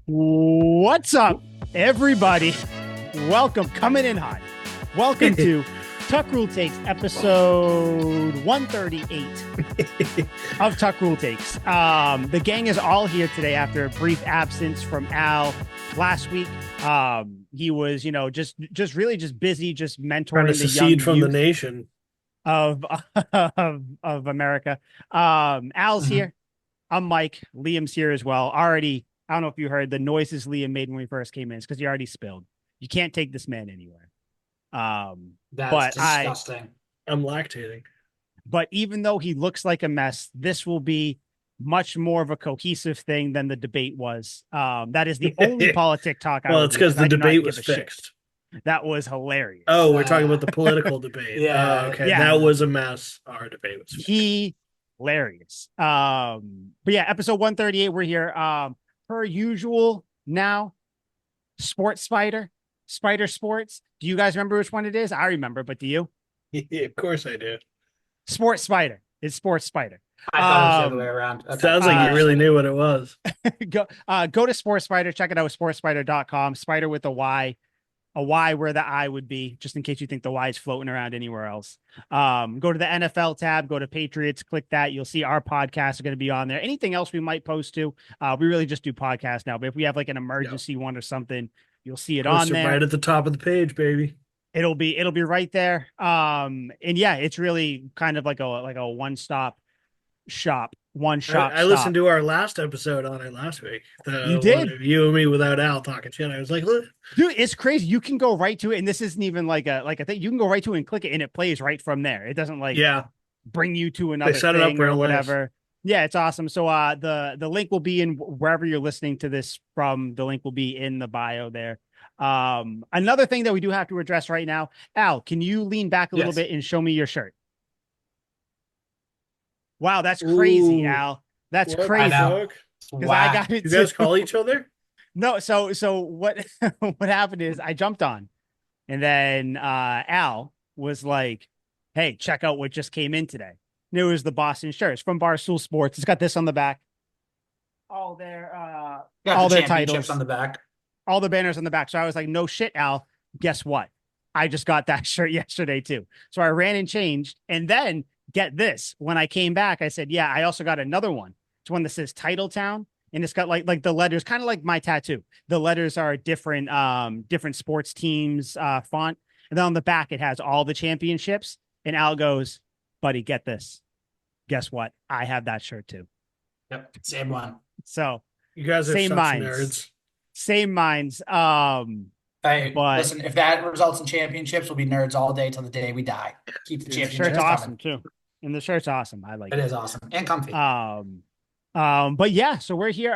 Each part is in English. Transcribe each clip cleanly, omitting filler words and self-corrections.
What's up, everybody? Welcome, coming in hot. Welcome to Tuck Rule Takes, episode 138 of Tuck Rule Takes. The gang is all here today after a brief absence from Al last week. He was, just really busy, just mentoring Trying to the young secede from the youth nation. of of America. Al's here. I'm Mike. Liam's here as well. Already, I don't know if you heard the noises Liam made when we first came in. It's because he already spilled. You can't take this man anywhere. That's disgusting. I'm lactating. But even though he looks like a mess, this will be much more of a cohesive thing than the debate was. That is the only politic talk. Well, it's because the debate was fixed. That was hilarious. Oh, we're talking about the political debate. Yeah. Okay. Yeah. That was a mess. Our debate was fixed. Hilarious. But yeah, episode 138. We're here. Per usual now. Sports Spider Sports. Do you guys remember which one it is? I remember, but do you? Yeah, of course I do. Sports Spider. It's Sports Spider. I thought it was the other way around. Okay. Sounds like you really knew what it was. Go to Sports Spider. Check it out. Sportspider.com. Spider with a Y. A Y where the I would be, just in case you think the Y is floating around anywhere else. Go to the NFL tab, go to Patriots, click that. You'll see our podcasts are going to be on there. Anything else we might post to, we really just do podcasts now. But if we have like an emergency one or something, you'll see it on there. Right at the top of the page, baby. It'll be right there. And yeah, it's really kind of like a one-stop shop. I listened to our last episode on it last week. You did? You and me without Al talking shit. I was like, look. Dude, it's crazy. You can go right to it, and this isn't even like a thing. You can go right to it and click it, and it plays right from there. It doesn't bring you to another they set thing it up or whatever. Yeah, it's awesome. So the link will be in wherever you're listening to this from. The link will be in the bio there. Another thing that we do have to address right now, Al, can you lean back a little bit and show me your shirt? Wow, that's crazy, Al. That's crazy. Because I got it. You guys call each other? No, so what what happened is I jumped on, and then Al was like, "Hey, check out what just came in today." And it was the Boston shirts from Barstool Sports. It's got this on the back. All their titles on the back. All the banners on the back. So I was like, "No shit, Al. Guess what? I just got that shirt yesterday too." So I ran and changed, and then get this. When I came back, I said, "Yeah, I also got another one. It's one that says Titletown." And it's got like the letters, kind of like my tattoo. The letters are different sports teams font. And then on the back, it has all the championships. And Al goes, "Buddy, get this. Guess what? I have that shirt too." Yep, same one. So you guys are same such minds. Nerds. Same minds. Hey, listen, if that results in championships, we'll be nerds all day till the day we die. Keep the championships. Shirt's awesome too. And the shirt's awesome. I like it. It is awesome and comfy. But yeah, so we're here.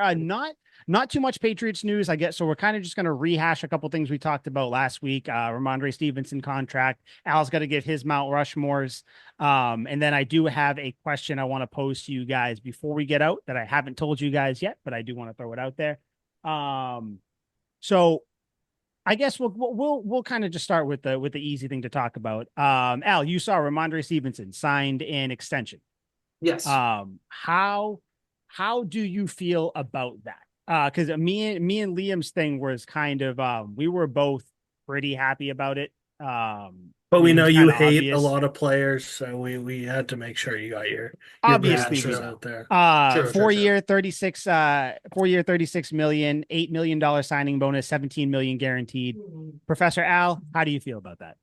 Not too much Patriots news, I guess. So we're kind of just going to rehash a couple things we talked about last week. Ramondre Stevenson contract. Al's got to give his Mount Rushmores. And then I do have a question I want to pose to you guys before we get out that I haven't told you guys yet, but I do want to throw it out there. So I guess we'll kind of just start with the easy thing to talk about. Al, you saw Ramondre Stevenson signed an extension. Yes. How do you feel about that? Because me and Liam's thing was kind of we were both pretty happy about it. But we know you hate obvious. A lot of players, so we had to make sure you got your obviously out there. 4-year, 36 million, $8 million signing bonus, 17 million guaranteed. Professor Al, how do you feel about that?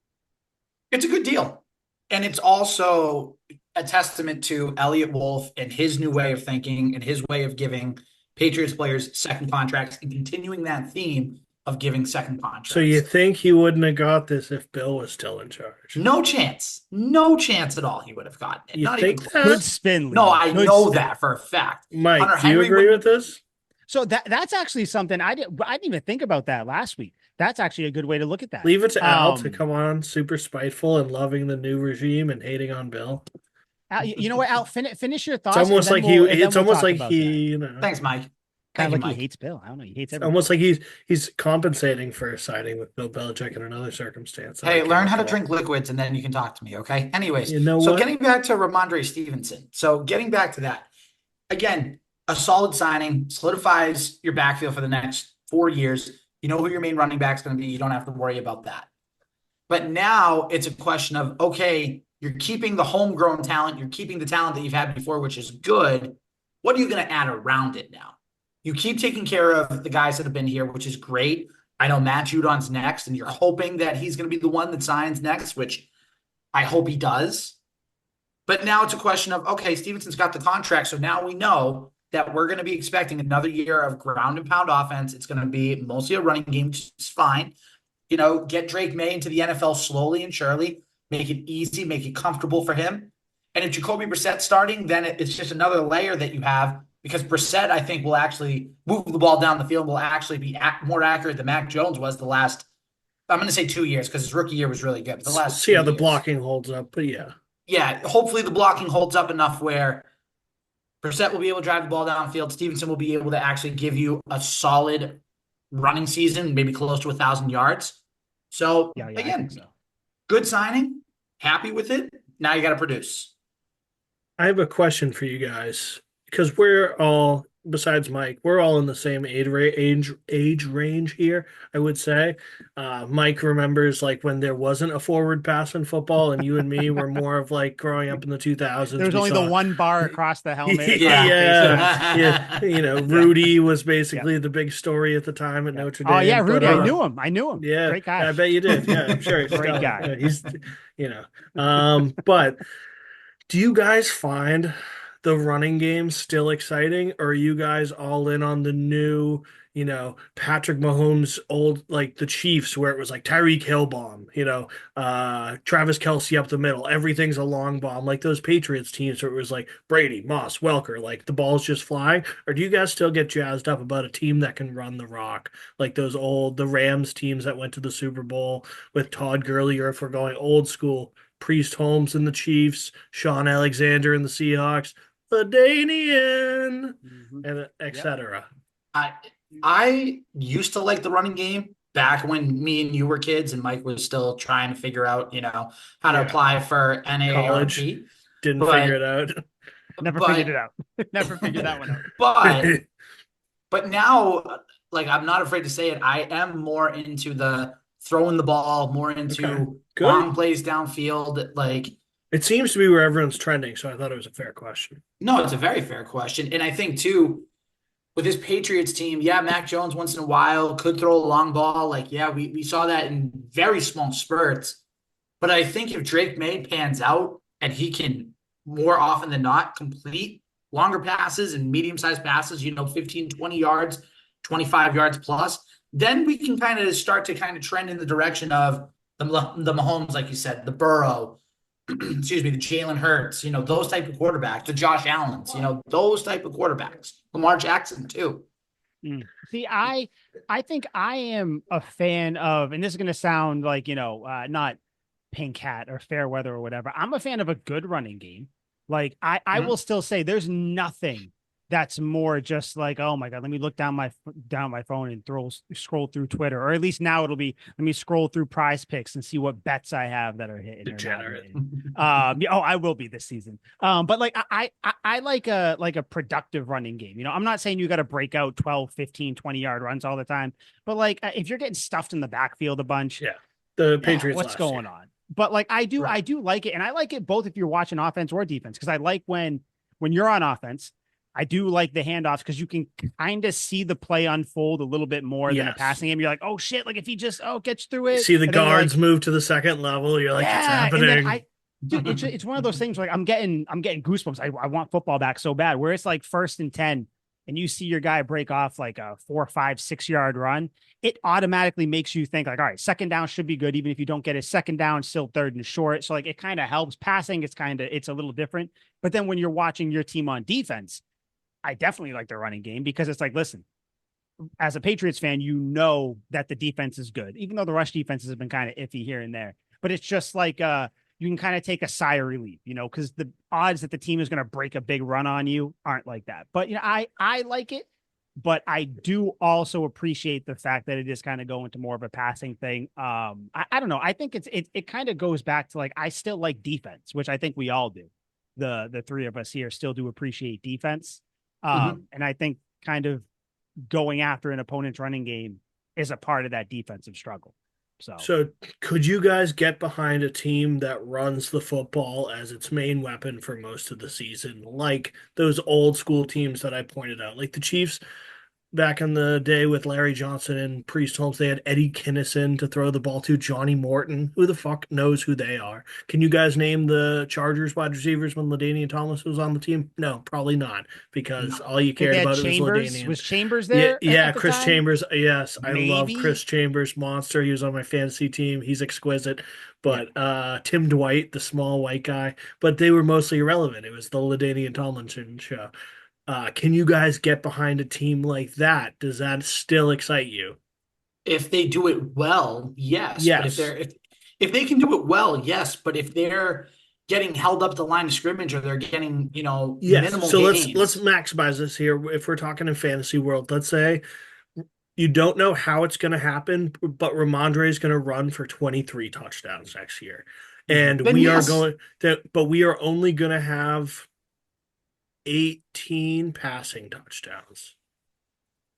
It's a good deal. And it's also a testament to Elliott Wolf and his new way of thinking and his way of giving Patriots players second contracts and continuing that theme of giving second contracts. So you think he wouldn't have got this if Bill was still in charge? No chance. No chance at all he would have gotten it. You Not think even that? Good spin, Liam. No, I know that for a fact. Mike, Hunter do you Henry agree with this? So that's actually something I didn't even think about that last week. That's actually a good way to look at that. Leave it to Al to come on super spiteful and loving the new regime and hating on Bill. Al, you know what, Al? Finish your thoughts. It's almost like it's almost like he, Thanks, Mike. Kind of like Mike. he hates Bill. I don't know. He hates It's everyone. almost like he's compensating for siding with Bill Belichick in another circumstance. Hey, learn how to drink liquids and then you can talk to me, okay? Anyways, you know what? Getting back to Ramondre Stevenson. So getting back to that, again, a solid signing, solidifies your backfield for the next 4 years. You know who your main running back's going to be. You don't have to worry about that. But now it's a question of, okay, you're keeping the homegrown talent. You're keeping the talent that you've had before, which is good. What are you going to add around it now? You keep taking care of the guys that have been here, which is great. I know Matt Judon's next, and you're hoping that he's going to be the one that signs next, which I hope he does. But now it's a question of, okay, Stevenson's got the contract, so now we know that we're going to be expecting another year of ground and pound offense. It's going to be mostly a running game, which is fine. Get Drake May into the NFL slowly and surely, make it easy, make it comfortable for him. And if Jacoby Brissett's starting, then it's just another layer that you have, because Brissett, I think, will actually move the ball down the field, will actually be more accurate than Mac Jones was the last, I'm going to say 2 years, because his rookie year was really good. The last See how the years. blocking holds up, but yeah. Yeah, hopefully the blocking holds up enough where Brissett will be able to drive the ball downfield. Stevenson will be able to actually give you a solid running season, maybe close to 1,000 yards. So, again, good signing. Happy with it. Now you got to produce. I have a question for you guys, because we're all, besides Mike, we're all in the same age range here, I would say. Mike remembers like when there wasn't a forward pass in football, and you and me were more of like growing up in the 2000s. There was only the one bar across the helmet. Yeah. Rudy was basically the big story at the time at Notre Dame. Oh yeah, Rudy, I knew him. Yeah, great guy. I bet you did. Yeah, I'm sure. Great guy. Yeah, he's, but do you guys find the running game still exciting, or are you guys all in on the new, Patrick Mahomes old, like the Chiefs, where it was like Tyreek Hill bomb, Travis Kelce up the middle, everything's a long bomb, like those Patriots teams where it was like Brady, Moss, Welker, like the ball's just flying? Or do you guys still get jazzed up about a team that can run the rock, like the Rams teams that went to the Super Bowl with Todd Gurley, or if we're going old school, Priest Holmes and the Chiefs, Sean Alexander and the Seahawks, LaDainian, and etc. I used to like the running game back when me and you were kids, and Mike was still trying to figure out, how to apply for NARP. Didn't figure it out. Never figured it out. Never figured that one out. But now, like, I'm not afraid to say it, I am more into the throwing the ball, more into long plays downfield. Like, it seems to be where everyone's trending, so I thought it was a fair question. No, it's a very fair question. And I think, too, with this Patriots team, Mac Jones once in a while could throw a long ball. Like, we saw that in very small spurts. But I think if Drake May pans out and he can, more often than not, complete longer passes and medium-sized passes, 15, 20 yards, 25 yards plus, then we can kind of start to kind of trend in the direction of the Mahomes, like you said, the Burrow, excuse me, the Jalen Hurts, those type of quarterbacks, the Josh Allens, those type of quarterbacks, Lamar Jackson too. See, I think I am a fan of, and this is going to sound like, not pink hat or fair weather or whatever. I'm a fan of a good running game. Like I will still say there's nothing that's more just like, oh my God, let me look down my phone and scroll through Twitter, or at least now it'll be, let me scroll through Prize Picks and see what bets I have that are hitting. Degenerate. I will be this season. But like, I like a productive running game. I'm not saying you got to break out 12, 15, 20-yard runs all the time, but like, if you're getting stuffed in the backfield a bunch, the Patriots, what's going on? But like, I do like it. And I like it both if you're watching offense or defense. Cause I like when you're on offense, I do like the handoffs because you can kind of see the play unfold a little bit more than a passing game. You're like, oh shit, like if he just gets through it. See the guards move to the second level. You're like, it's happening. Dude, it's one of those things where like I'm getting goosebumps. I want football back so bad. Where it's like 1st and 10, and you see your guy break off like a 4, 5, 6-yard run, it automatically makes you think like, all right, second down should be good. Even if you don't get a second down, still 3rd and short. So like it kind of helps. Passing, it's a little different. But then when you're watching your team on defense, I definitely like the running game because it's like, listen, as a Patriots fan, that the defense is good, even though the rush defenses have been kind of iffy here and there. But it's just like you can kind of take a sigh of relief, because the odds that the team is going to break a big run on you aren't like that. But I like it, but I do also appreciate the fact that it is kind of going to more of a passing thing. I don't know. I think it kind of goes back to like I still like defense, which I think we all do. The three of us here still do appreciate defense. Mhm. And I think kind of going after an opponent's running game is a part of that defensive struggle. So could you guys get behind a team that runs the football as its main weapon for most of the season, like those old school teams that I pointed out, like the Chiefs back in the day with Larry Johnson and Priest Holmes? They had Eddie Kinnison to throw the ball to, Johnny Morton. Who the fuck knows who they are? Can you guys name the Chargers wide receivers when LaDainian Thomas was on the team? No, probably not, because No. all you I think cared they had about it was Chambers. LaDainian. Was Chambers Yeah, there yeah, at the Chris time? Chambers. Yes, I love Maybe. Chris Chambers, monster. He was on my fantasy team. He's exquisite. Yeah. But Tim Dwight, the small white guy, but they were mostly irrelevant. It was the LaDainian Tomlinson show. Can you guys get behind a team like that? Does that still excite you? If they do it well, yes. But Yes. if they can do it well, yes. But if they're getting held up the line of scrimmage or they're getting, Yes. minimal So let's gains. maximize this here. If we're talking in fantasy world, let's say you don't know how it's going to happen, but Ramondre is going to run for 23 touchdowns next year. And Then we are yes. going to, but we are only going to have 18 passing touchdowns.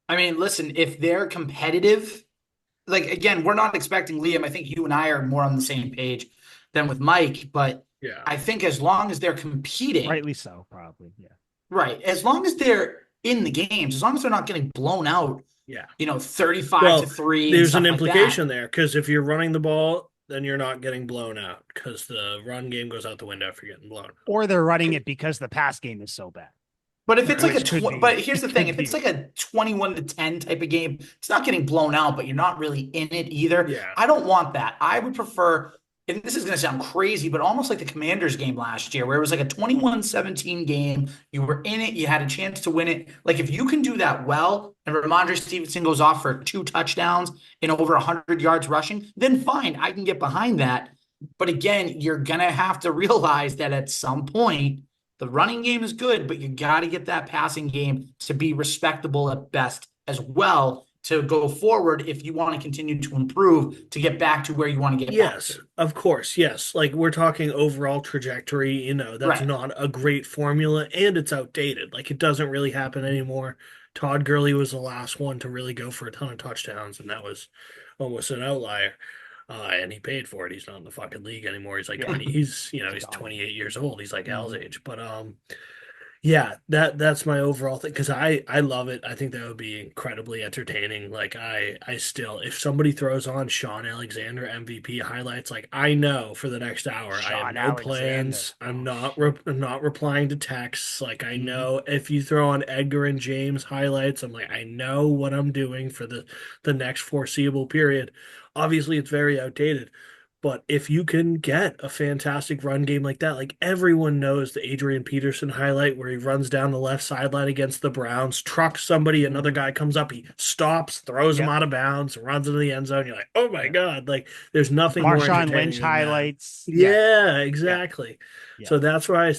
I mean, listen, if they're competitive, like again, we're not expecting Liam. I think you and I are more on the same page than with Mike, but Yeah. I think as long as they're competing, Rightly so, probably. Yeah. right, as long as they're in the games, as long as they're not getting blown out, Yeah. 35 to Well, 3 and there's an stuff like that. implication there because if you're running the ball, then you're not getting blown out because the run game goes out the window if you're getting blown out. Or they're running it because the pass game is so bad. But if it's like Which could be. but here's the It thing, could if it's be. like a 21 to 10 type of game, it's not getting blown out, but you're not really in it either. Yeah. I don't want that. I would prefer, and this is going to sound crazy, but almost like the Commanders game last year, where it was like a 21-17 game. You were in it, you had a chance to win it. Like if you can do that well, and Ramondre Stevenson goes off for 2 touchdowns and over 100 yards rushing, then fine, I can get behind that. But again, you're going to have to realize that at some point, the running game is good, but you got to get that passing game to be respectable at best as well to go forward if you want to continue to improve to get back to where you want to get back Yes, to. of course. Yes. Like we're talking overall trajectory, that's Right. not a great formula and it's outdated. Like it doesn't really happen anymore. Todd Gurley was the last one to really go for a ton of touchdowns, and that was almost an outlier. And he paid for it. He's not in the fucking league anymore. He's like Yeah. 20, he's He's gone. 28 years old. He's like Al's Mhm. age. But yeah, that's my overall thing because I love it. I think that would be incredibly entertaining. Like I still, if somebody throws on Sean Alexander MVP highlights, like I know for the next hour I have Sean no Alexander. plans. I'm not replying to texts. Like I Mhm. know if you throw on Edgar and James highlights, I'm like I know what I'm doing for the next foreseeable period. Obviously, it's very outdated. But if you can get a fantastic run game like that, like everyone knows the Adrian Peterson highlight where he runs down the left sideline against the Browns, trucks somebody, another guy comes up, he stops, throws him Yep. out of bounds, runs into the end zone. You're like, oh my Yep. God, like there's nothing more Marshawn entertaining Lynch than that. highlights. Yeah. Yeah, Yeah. exactly. Yeah. So that's why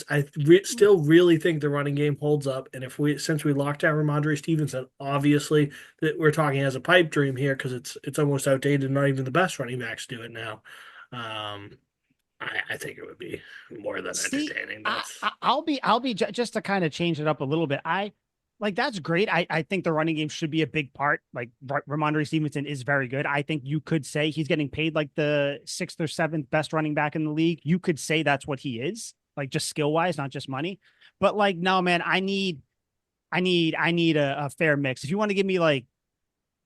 still really think the running game holds up. And since we locked down Ramondre Stevenson, obviously that we're talking as a pipe dream here because it's almost outdated. Not even the best running backs do it now. Um, I think it would be more than See, entertaining. I, That's I- I'll be just to kind of change it up a little bit. That's great. I think the running game should be a big part. Like Ramondre Stevenson is very good. I think you could say he's getting paid like the sixth or seventh best running back in the league. You could say that's what he is, like just skill wise, not just money. But like, no, man, I need a fair mix. If you want to give me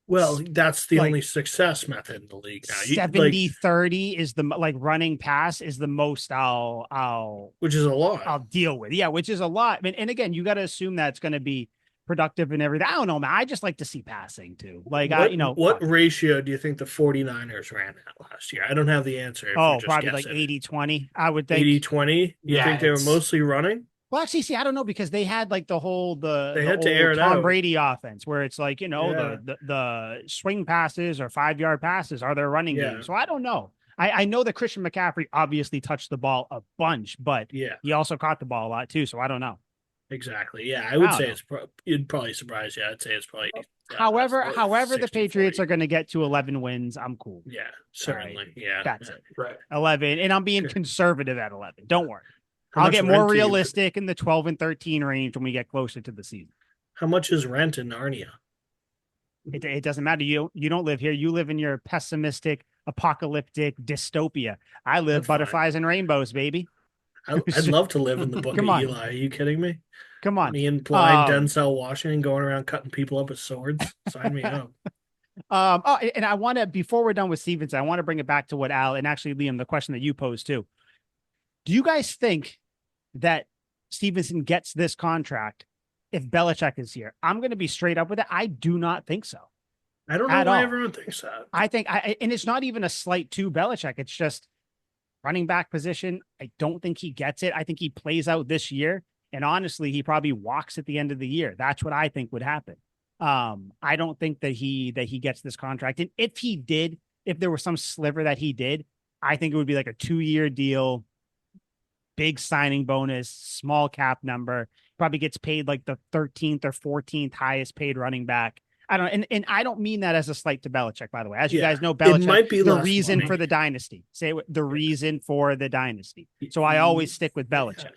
well, that's the like only success method in the league now. You like, 70-30 is the like running pass is the most which is a lot. I'll deal with. Yeah, which is a lot. And again, you got to assume that's going to be productive and everything. I don't know, man. I just like to see passing too. Like What ratio do you think the 49ers ran at last year? I don't have the answer if we're just probably like guessing. 80-20, I would think. 80-20? You Yeah, think they were it's mostly running? Well, actually, see, I don't know because they had like the whole They the had to air old it Tom out. Brady offense where it's like, Yeah. the swing passes or 5-yard passes are their running Yeah. game. So I don't know. I know that Christian McCaffrey obviously touched the ball a bunch, but Yeah, he also caught the ball a lot too. So I don't know. exactly. Yeah, I would I don't say know. it'd probably surprise you. I'd say it's probably However, the 60, Patriots 40. are going to get to 11 wins. I'm cool. Yeah, certainly. Yeah. That's it. right. 11. And I'm being Okay. conservative at 11. Don't worry. How I'll much get more rent do you- realistic in the 12 and 13 range when we get closer to the season. How much is rent in Narnia? It doesn't matter. You don't live here. You live in your pessimistic, apocalyptic dystopia. I live That's fine. butterflies and rainbows, baby. I'd love to live in the Book of Come on, Eli. Are you kidding me? come on. Me and blind Um, Denzel Washington going around cutting people up with swords. Sign me up. oh, and I want to, before we're done with Stevenson, I want to bring it back to what Al and actually Liam, the question that you posed too. Do you guys think that Stevenson gets this contract if Belichick is here? I'm going to be straight up with it. I do not think so I don't know at why all. everyone thinks that. I think and it's not even a slight to Belichick. It's just running back position. I don't think he gets it. I think he plays out this year. And honestly, he probably walks at the end of the year. That's what I think would happen. I don't think that he gets this contract. And if he did, if there was some sliver that he did, I think it would be like a 2-year deal, big signing bonus, small cap number, probably gets paid like the 13th or 14th highest paid running back. I don't, and I don't mean that as a slight to Belichick, by the way. As you guys know, Belichick, might be the less reason money. for the dynasty. The reason for the dynasty. So I always stick with Belichick.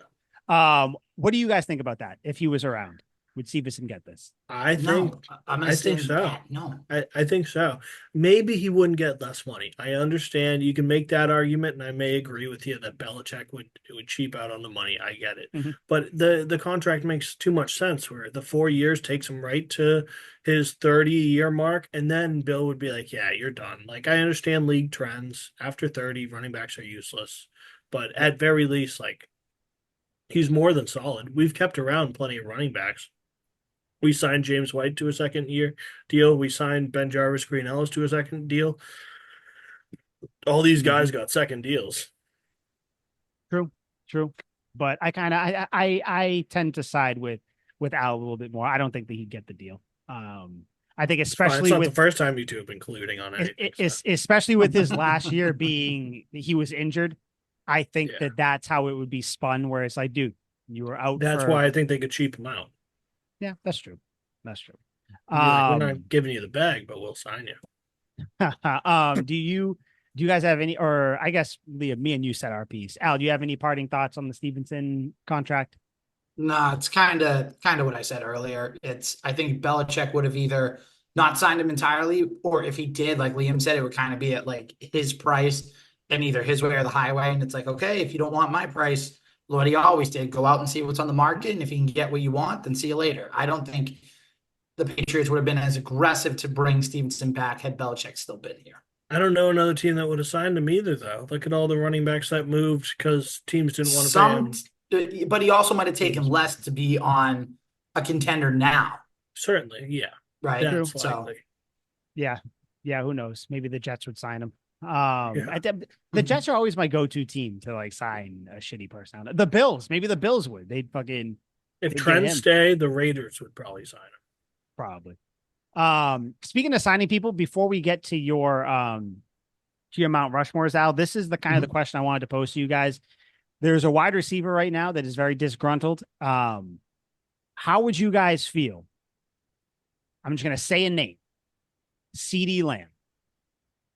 What do you guys think about that? If he was around, would Stevenson get this? I No, think I'm I gonna think stand so. pat. No. I think so. Maybe he wouldn't get less money. I understand you can make that argument, and I may agree with you that Belichick would cheap out on the money. I get it. Mm-hmm. But the contract makes too much sense where the 4 years takes him right to his 30-year mark, and then Bill would be like, yeah, you're done. Like I understand league trends. After 30, running backs are useless. But at very least, like he's more than solid. We've kept around plenty of running backs. We signed James White to a 2nd-year deal. We signed Ben Jarvis Green Ellis to a 2nd deal. All these guys got 2nd deals. True. But I tend to side with Al a little bit more. I don't think that he'd get the deal. I think especially it's not with the first time you two have been colluding on anything. especially with his last year being he was injured. I think that's how it would be spun. Where it's like, dude, you were out. That's why I think they could cheap him out. Yeah, that's true. That's true. We're not giving you the bag, but we'll sign you. Do you guys have any, or I guess Liam, me and you said our piece. Al, do you have any parting thoughts on the Stevenson contract? No, it's kind of what I said earlier. I think Belichick would have either not signed him entirely, or if he did, like Liam said, it would kind of be at like his price and either his way or the highway. And it's like, okay, if you don't want my price, what he always did, go out and see what's on the market. And if you can get what you want, then see you later. I don't think the Patriots would have been as aggressive to bring Stevenson back had Belichick still been here. I don't know another team that would have signed him either, though. Look at all the running backs that moved because teams didn't want to pay him. But he also might have taken less to be on a contender now. Certainly, yeah. Right. That's so, yeah. Who knows? Maybe the Jets would sign him. The Jets are always my go-to team to like sign a shitty person. The Bills, maybe the Bills would. They'd fucking if Trent stay, the Raiders would probably sign him. Probably. Speaking of signing people, before we get to your Mount Rushmores, Al, this is the kind of the question I wanted to pose to you guys. There's a wide receiver right now that is very disgruntled. How would you guys feel? I'm just gonna say a name. CeeDee Lamb.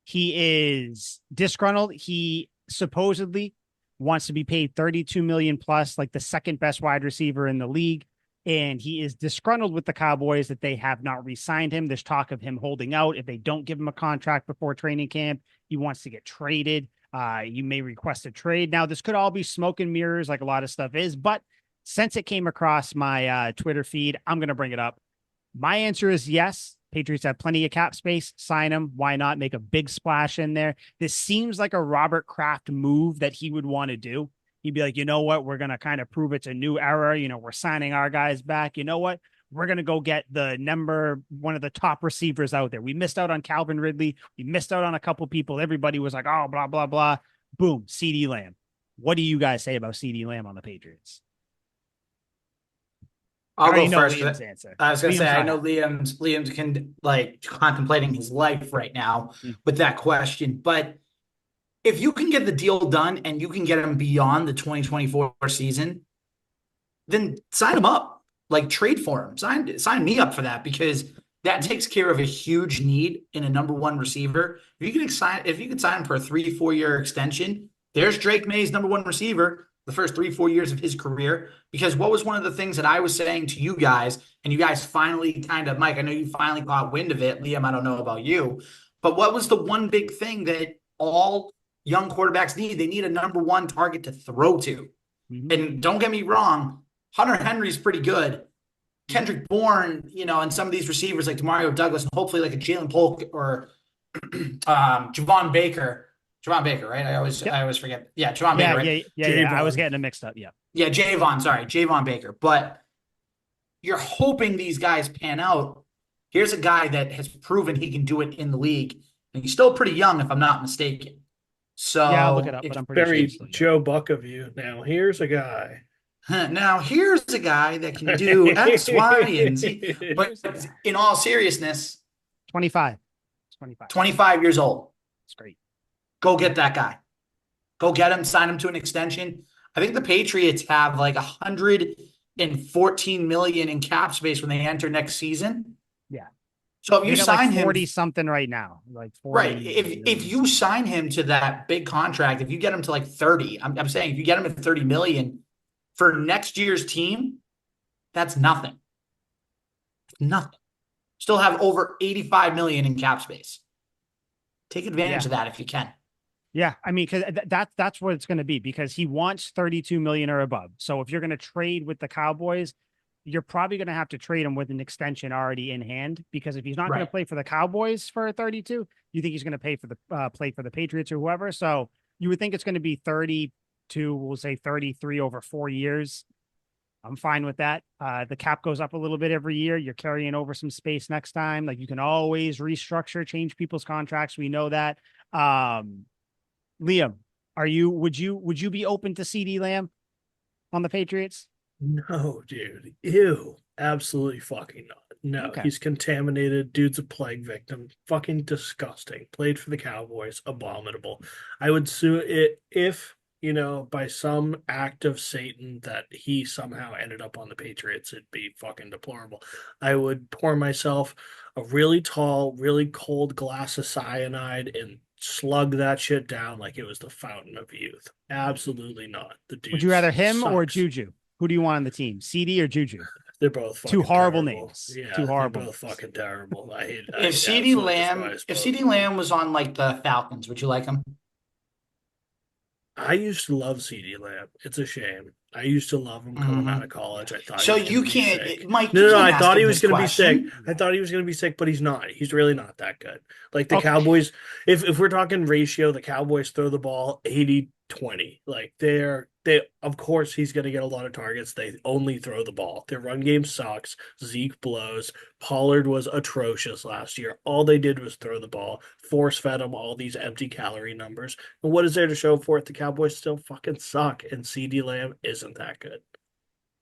He is disgruntled. He supposedly wants to be paid $32 million plus, like the second best wide receiver in the league. And he is disgruntled with the Cowboys that they have not re-signed him. There's talk of him holding out. If they don't give him a contract before training camp, he wants to get traded. You may request a trade. Now, this could all be smoke and mirrors like a lot of stuff is, but since it came across my Twitter feed, I'm going to bring it up. My answer is yes. Patriots have plenty of cap space. Sign him. Why not make a big splash in there? This seems like a Robert Kraft move that he would want to do. He'd be like, you know what? We're going to kind of prove it's a new era. You know, we're signing our guys back. You know what? We're going to go get one of the top receivers out there. We missed out on Calvin Ridley. We missed out on a couple people. Everybody was like, oh, blah, blah, blah. Boom. CeeDee Lamb. What do you guys say about CeeDee Lamb on the Patriots? I'll go first. Liam's answer. I was going to say, I know Liam's like contemplating his life right now with that question, but if you can get the deal done and you can get him beyond the 2024 season, then sign him up, like trade for him. Sign me up for that because that takes care of a huge need in a number one receiver. If you can sign him for a 3-4 year extension, there's Drake May's number one receiver. the first 3-4 years of his career. Because what was one of the things that I was saying to you guys, and you guys finally kind of, Mike, I know you finally caught wind of it. Liam, I don't know about you, but what was the one big thing that all young quarterbacks need? They need a number one target to throw to. Mhm. And don't get me wrong, Hunter Henry's pretty good. Kendrick Bourne, and some of these receivers like Demario Douglas, and hopefully like a Jalen Polk or Javon Baker. Javon Baker, right? I always forget. Yeah, Javon Baker, right? Yeah. I was getting them mixed up. Yeah. Yeah, Javon Baker. But you're hoping these guys pan out. Here's a guy that has proven he can do it in the league. And he's still pretty young, if I'm not mistaken. So Yeah, I'll look it up, but I'm pretty Very sure. Joe Buck of you. Now, here's a guy. Now, here's a guy that can do X, Y, and Z. But in all seriousness, 25. 25. 25 years old. It's great. Go get that guy. Go get him, sign him to an extension. I think the Patriots have like 114 million in cap space when they enter next season. Yeah. So if you sign like 40 him, something right now, like 40, right? If you sign him to that big contract, if you get him to like 30, I'm saying if you get him at 30 million for next year's team, that's nothing. Nothing. Still have over 85 million in cap space. Take advantage of that if you can. Yeah, I mean, because that's what it's going to be, because he wants 32 million or above. So if you're going to trade with the Cowboys, you're probably going to have to trade him with an extension already in hand, because if he's not going to play for the Cowboys for 32, you think he's going to pay for the play for the Patriots or whoever. So you would think it's going to be 32, we'll say 33 over 4 years. I'm fine with that. The cap goes up a little bit every year. You're carrying over some space next time. Like, you can always restructure, change people's contracts. We know that. Liam, would you be open to CeeDee Lamb on the Patriots? No, dude. Ew. Absolutely fucking not. No, Okay. He's contaminated. Dude's a plague victim. Fucking disgusting. Played for the Cowboys. Abominable. I would sue it if, by some act of Satan that he somehow ended up on the Patriots. It'd be fucking deplorable. I would pour myself a really tall, really cold glass of cyanide and slug that shit down like it was the fountain of youth. Absolutely not. The dude. Would you rather him or sucks. Juju? Who do you want on the team? CeeDee or Juju? They're both fucking two horrible terrible. names. Yeah, Two horrible. They're both names. fucking terrible. I hate. If CeeDee Lamb was on like the Falcons, would you like him? I used to love CeeDee Lamb. It's a shame. I used to love him coming out of college. I thought so. He was You gonna be can't, sick. Mike. No, you no, can't I thought ask he him was this going to be sick. question. I thought he was going to be sick, but he's not. He's really not that good. Like the Okay. Cowboys, if we're talking ratio, the Cowboys throw the ball 80-20. Like of course he's going to get a lot of targets. They only throw the ball. Their run game sucks. Zeke blows. Pollard was atrocious last year. All they did was throw the ball, force fed them all these empty calorie numbers. And what is there to show for it? The Cowboys still fucking suck, and CeeDee Lamb isn't that good.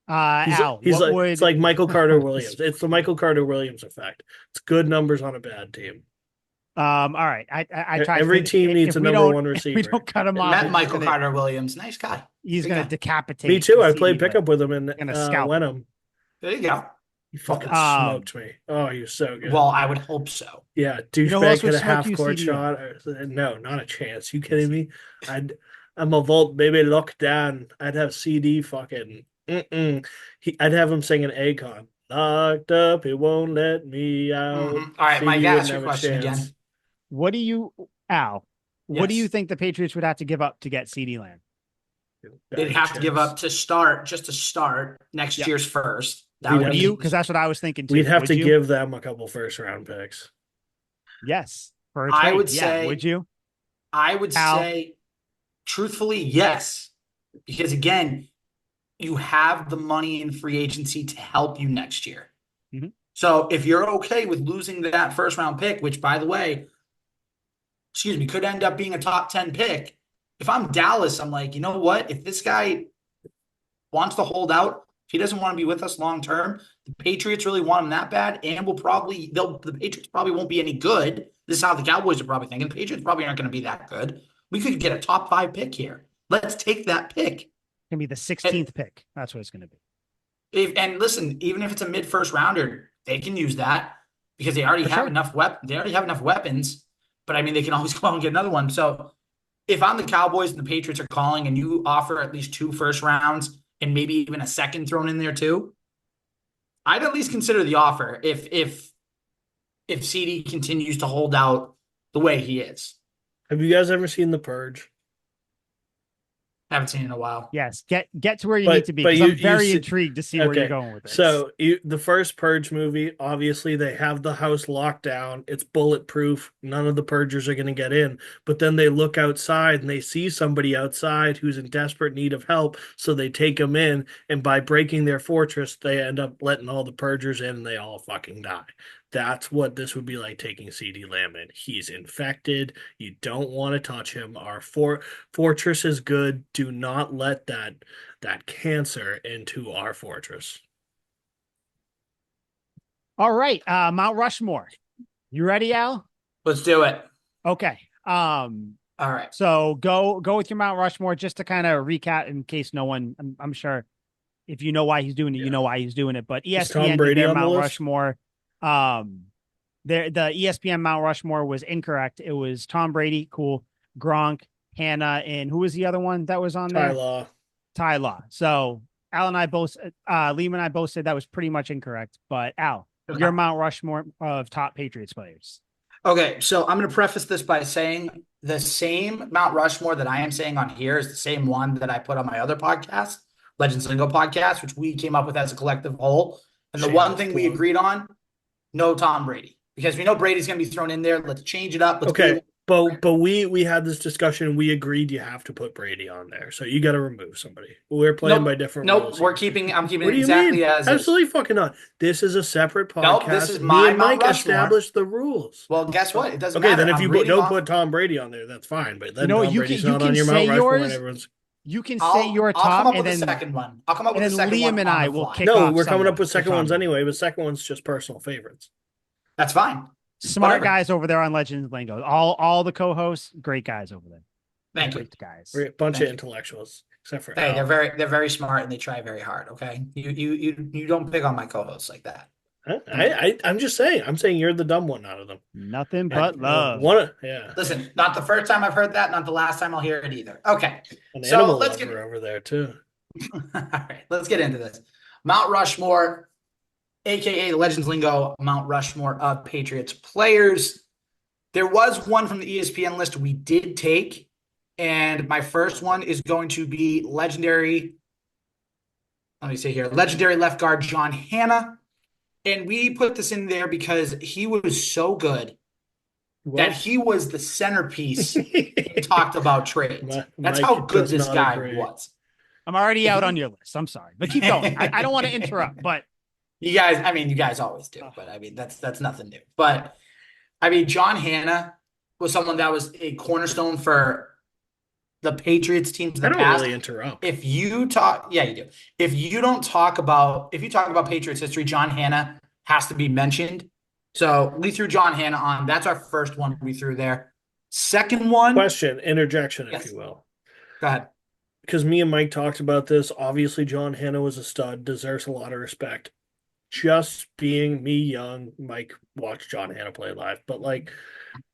Al, It's like Michael Carter Williams. It's the Michael Carter Williams effect. It's good numbers on a bad team. All right. I tried. Every team needs a number one receiver. We don't cut him off. Met Michael Carter Williams, nice guy. He's going to decapitate. Me too. I CeeDee played pickup Lamb. with him in scout Wenham. There you go. He fucking smoked me. Oh, he was so good. Well, I would hope so. Yeah, who douchebag else hit would a smoke half you, court CeeDee shot. No, not a chance. You kidding me? I'm a Volt baby locked down. I'd have CD fucking. I'd have him singing Akon. Locked up, it won't let me out. All right, CD Mike, ask wouldn't your have a question chance. again. What do you, Al? What do Yes. you think the Patriots would have to give up to get CeeDee Lamb? They'd have to give up to start next year's first. That would Would be you? Because that's what I was thinking too. We'd have Would to you? give them a couple first round picks. Yes. For a I trade. would Yeah. say- Would you? I would Al? say, truthfully, yes. Because again, you have the money in free agency to help you next year. Mhm. So if you're okay with losing that first round pick, which by the way, could end up being a top 10 pick. If I'm Dallas, I'm like, you know what? If this guy wants to hold out, if he doesn't want to be with us long term, the Patriots really want him that bad, and the Patriots probably won't be any good. This is how the Cowboys are probably thinking. The Patriots probably aren't going to be that good. We could get a top 5 pick here. Let's take that pick. Going to be the 16th pick. That's what it's going to be. And listen, even if it's a mid first rounder, they can use that because they already have enough weapons. But I mean, they can always go out and get another one. So if I'm the Cowboys and the Patriots are calling and you offer at least 2 first rounds and maybe even a second thrown in there too, I'd at least consider the offer if CD continues to hold out the way he is. Have you guys ever seen The Purge? Haven't seen it in a while. Yes, get to where you need But to be but because you I'm very see, intrigued to see where you're okay. going with this. So the first Purge movie, obviously they have the house locked down. It's bulletproof. None of the purgers are going to get in. But then they look outside and they see somebody outside who's in desperate need of help. So they take them in, and by breaking their fortress, they end up letting all the purgers in, and they all fucking die. That's what this would be like taking CeeDee Lamb in. He's infected. You don't want to touch him. Our fortress is good. Do not let that cancer into our fortress. All right, Mount Rushmore. You ready, Al? Let's do it. Okay. All right. So go with your Mount Rushmore just to kind of recap in case no one. I'm sure if you know why he's doing it, you know why he's doing it. But Is Tom ESPN did Brady their on the Mount list? Rushmore. The ESPN Mount Rushmore was incorrect. It was Tom Brady, cool, Gronk, Hannah, and who was the other one that was on there? Ty Law. So Al and I both, Liam and I both said that was pretty much incorrect. But Al, Okay. your Mount Rushmore of top Patriots players. Okay, so I'm going to preface this by saying the same Mount Rushmore that I am saying on here is the same one that I put on my other podcast, Legends Lingo podcast, which we came up with as a collective whole. And the one thing we agreed on, no Tom Brady, because we know Brady's going to be thrown in there. Let's change it up. Okay, but we had this discussion. We agreed you have to put Brady on there, so you got to remove somebody. We're playing by different rules. Nope, I'm keeping What it do you exactly mean? as Absolutely is. fucking not. This is a separate podcast. Nope, this is Me my and Mount Mike Rushmore. established the rules. Well, guess what? It doesn't Okay, matter. then if I'm you reading don't off- put Tom Brady on there, that's fine. But then You know, Tom you Brady's can not on your say Mount Rushmore when yours. everyone's. You can say your I'll top, come up and with then the second one. I'll come up with and the then second Liam one and on I the will fly. kick No, off we're coming up someone with for second Tom ones Brady. anyway, but second one's just personal favorites. That's fine. Smart Whatever. guys over there on Legends Lingo. All the co-hosts, great guys over there. Thank you. Great guys. We're a bunch Thank of you. intellectuals, except for Hey, Al. they're very smart and they try very hard. Okay, you don't pick on my co-hosts like that. I'm just saying. I'm saying you're the dumb one out of them. Nothing but love. Yeah. Listen, not the first time I've heard that, not the last time I'll hear it either. Okay, An so animal let's lover get over there too. all right. Let's get into this. Mount Rushmore, aka the Legends Lingo Mount Rushmore of Patriots players. There was one from the ESPN list we did take, and my first one is going to be legendary. Let me see here, legendary left guard John Hannah. And we put this in there because he was so good that he was the centerpiece and talked about trades. That's how good this guy was. I'm already out on your list. I'm sorry, but keep going. I don't want to interrupt, but you guys always do. But I mean, that's nothing new. But I mean, John Hannah was someone that was a cornerstone for the Patriots teams in the past. Really interrupt. If you talk, yeah, you do. If you talk about Patriots history, John Hannah has to be mentioned. So we threw John Hannah on. That's our first one we threw there. Second one. Interjection, if you will. Go ahead. Because me and Mike talked about this. Obviously, John Hannah was a stud, deserves a lot of respect. Just being me young, Mike watched John Hannah play live. But like,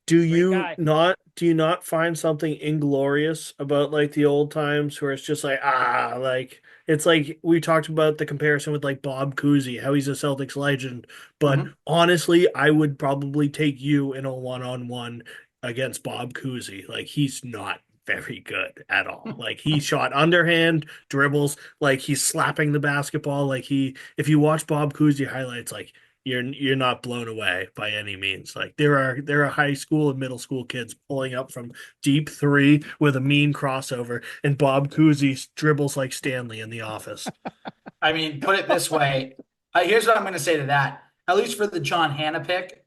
do you not find something inglorious about like the old times where it's just like, like it's like we talked about the comparison with like Bob Cousy, how he's a Celtics legend. But honestly, I would probably take you in a one-on-one against Bob Cousy. Like he's not very good at all. Like he shot underhand dribbles, like he's slapping the basketball. Like if you watch Bob Cousy highlights, like you're not blown away by any means. Like there are high school and middle school kids pulling up from deep three with a mean crossover, and Bob Cousy dribbles like Stanley in The Office. I mean, put it this way. Here's what I'm going to say to that. At least for the John Hannah pick.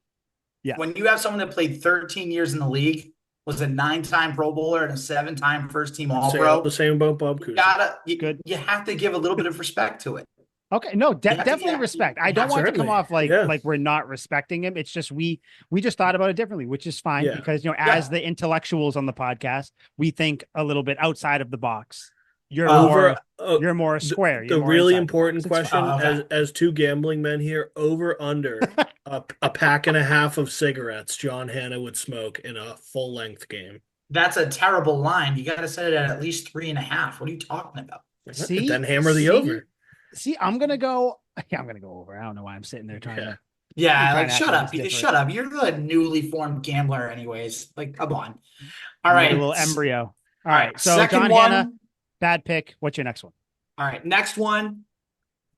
Yeah. When you have someone that played 13 years in the league, was a 9-time Pro Bowler and a 7-time first-team All-Pro. The same about Bob Cousy. You have to give a little bit of respect to it. Okay, no, definitely respect. I don't want it to come off like we're not respecting him. It's just we just thought about it differently, which is fine because as the intellectuals on the podcast, we think a little bit outside of the box. You're more square. The really important question, as two gambling men here, over under a pack and a half of cigarettes John Hannah would smoke in a full length game. That's a terrible line. You got to set it at least 3.5. What are you talking about? See, Then hammer the over. See, I'm gonna go. Yeah, I'm gonna go over. I don't know why I'm sitting there trying Yeah. to. Yeah, Trying like to act shut like up. it's different. Shut up. You're the newly formed gambler anyways. Like, come on. All I'm like a right. little embryo. All All right. right. So Second John Hanna, one. bad pick. What's your next one? All right. Next one.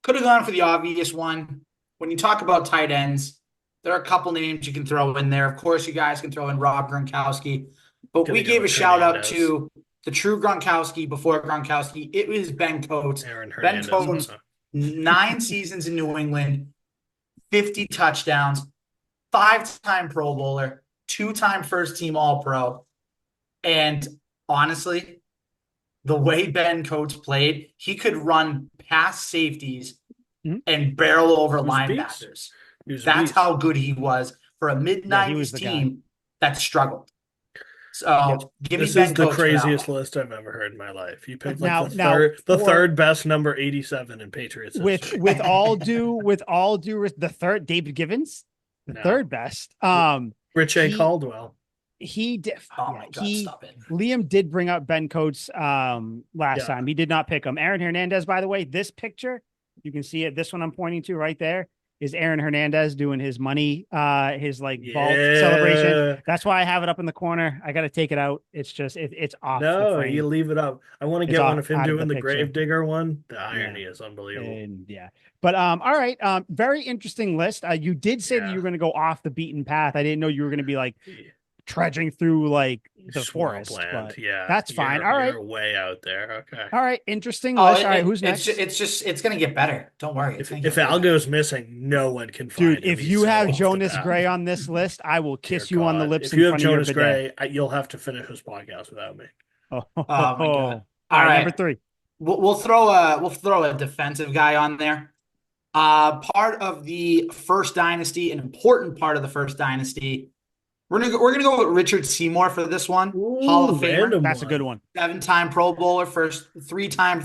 Could have gone for the obvious one. When you talk about tight ends, there are a couple names you can throw in there. Of course, you guys can throw in Rob Gronkowski, but Gonna we go gave a with shout out Hernandez. to the true Gronkowski before Gronkowski. It was Ben Coates. Aaron Ben Hernandez. Coates, 9 seasons in New England, 50 touchdowns, 5-time Pro Bowler, 2-time first team All Pro. And honestly, the way Ben Coates played, he could run past safeties Mhm. and barrel over He was a beast. linebackers. He was a That's beast. how good he was for a mid Yeah, he was 90s the guy. team that struggled. So Yep. give me This Ben is the Coates for that craziest one. list I've ever heard in my life. You picked Now- the now, for- third best number 87 in Patriots history. with all due the third David Givens, the No. third best. Rich A. he- Caldwell. He did. Oh yeah, my God, stop it. Liam did bring up Ben Coates last Yeah. time. He did not pick him. Aaron Hernandez, by the way, this picture, you can see it. This one I'm pointing to right there is Aaron Hernandez doing his money, his like vault celebration. That's why I have it up in the corner. I got to take it out. It's just, it's off. the No, frame. you leave it up. I want to It's get one off- of him out of doing the the picture. Gravedigger one. The irony is unbelievable. And yeah, but all right, very interesting list. You did say that you were going to go off the beaten path. I didn't know you were going to be like trudging through like the forest. Swampland. But Yeah, that's fine. All right, you're way out there. Okay. all right, interesting Oh, list. All right, who's next? It's going to get better. Don't worry. If Al goes missing, no one can find Dude, him. if He's you so have off the Jonas path. Gray on this list, I will kiss Dear you on the God. lips If in you have front Jonas of your bidet. Gray, you'll have to finish this podcast without me. Oh, my God. All All right, right. number 3. We'll throw a defensive guy on there. Part of the first dynasty, an important part of the first dynasty. We're gonna go with Richard Seymour for this one. Hall of Famer, random That's a one. good one. 7-time Pro Bowler, 3-time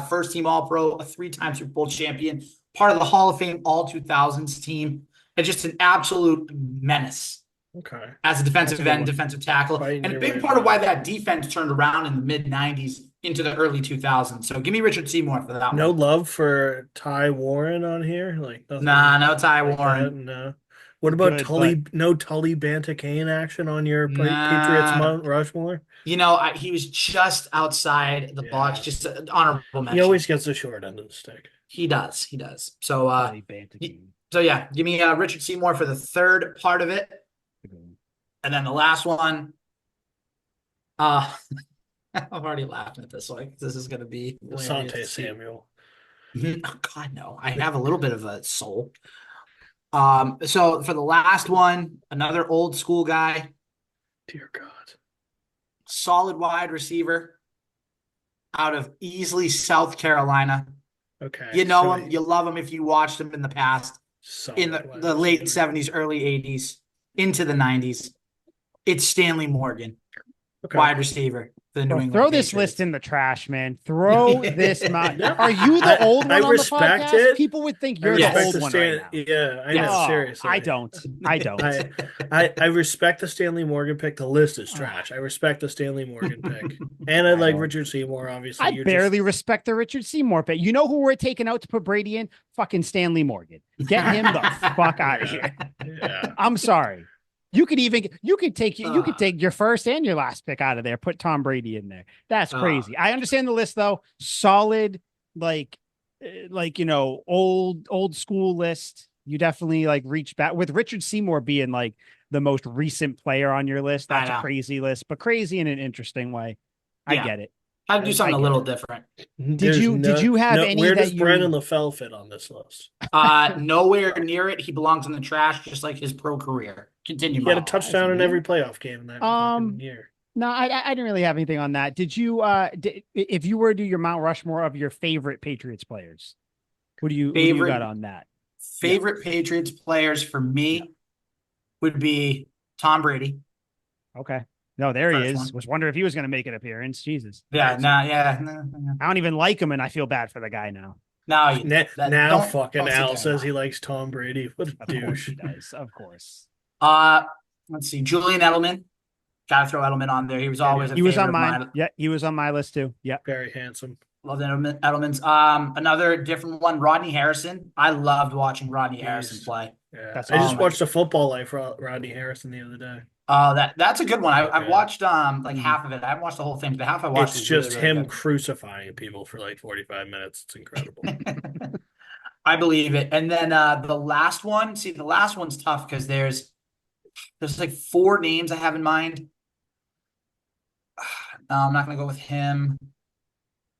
first team All Pro, a 3-time Super Bowl champion, part of the Hall of Fame All 2000s team, and just an absolute menace Okay. as a defensive That's a good end, one. defensive tackle, Fighting and a your big way part of why back. that defense turned around in the mid 90s into the early 2000s. So give me Richard Seymour for that No one. love for Ty Warren on here? Like nothing Nah, no Ty like Warren. that? No. What about Good, Tully? No Tully Bantakane action on your Nah. Patriots Mount Rushmore? You know, he was just outside the box, Yeah. just an honorable mention. He always gets the short end of the stick. He does. So, Buddy Bantakine. so yeah, give me Richard Seymour for the third part of it, and then the last one. I'm already laughing at this. Like this is gonna be hilarious Asante to see. Samuel. Oh, God, no. I have a little bit of a soul. So for the last one, another old school guy, Dear God. solid wide receiver out of Easley, South Carolina. Okay. You know so him, you love him if you watched him in the past, in solid wide the late receiver. 70s, early 80s, into the 90s. It's Stanley Morgan, Okay. wide receiver for the New England Throw this Patriots. list in the trash, man. Throw this. Yeah. Are you the old one I on the respect podcast? it. People would think I you're the respect old the one Stan- right now. Yeah, I Yes. know. Oh, Seriously. I don't. I respect the Stanley Morgan pick. The list is trash. I respect the Stanley Morgan pick. And I like don't. Richard Seymour, obviously. I You're barely respect the Richard Seymour pick. You know who we're taking out to put Brady in? Fucking Stanley Morgan. Get him the fuck out of here. Yeah. I'm sorry. You could take your first and your last pick out of there. Put Tom Brady in there. That's crazy. I understand the list though. Solid, like old school list. You definitely like reach back with Richard Seymour being like the most recent player on your list. That's a crazy list, but crazy in an interesting way. I Yeah. get it. Had to do something I a get little it. different. Did you have any Where that does you- Brandon LaFell fit on this list? Nowhere near it. He belongs in the trash, just like his pro career. Continue. He had a Mike. touchdown in every playoff game in that fucking year. No, I didn't really have anything on that. Did you? If you were to do your Mount Rushmore of your favorite Patriots players, who do you got on that? Favorite Patriots players for me would be Tom Brady. Okay. No, there he First is. one. Was wondering if he was going to make an appearance. Jesus. Yeah, no. I don't even like him, and I feel bad for the guy now. Now, Now fucking Al says he likes Tom Brady. What a Of course douche. he does. Of course. Let's see, Julian Edelman. Got to throw Edelman on there. He was always a He was favorite on of mine. mine. Yeah, he was on my list too. Yeah. Very handsome. Loved Edelman's. Another different one, Rodney Harrison. I loved watching Rodney Harrison Jeez. play. Yeah. That's I just my watched a Football Life Rodney Harrison the other day. that's a good one. I've Okay. watched like Mhm. half of it. I haven't watched the whole thing, but the half I watched It's was just really, really him good. crucifying people for like 45 minutes. It's incredible. I believe it. And then the last one, see, the last one's tough because there's like 4 names I have in mind. No, I'm not gonna go with him.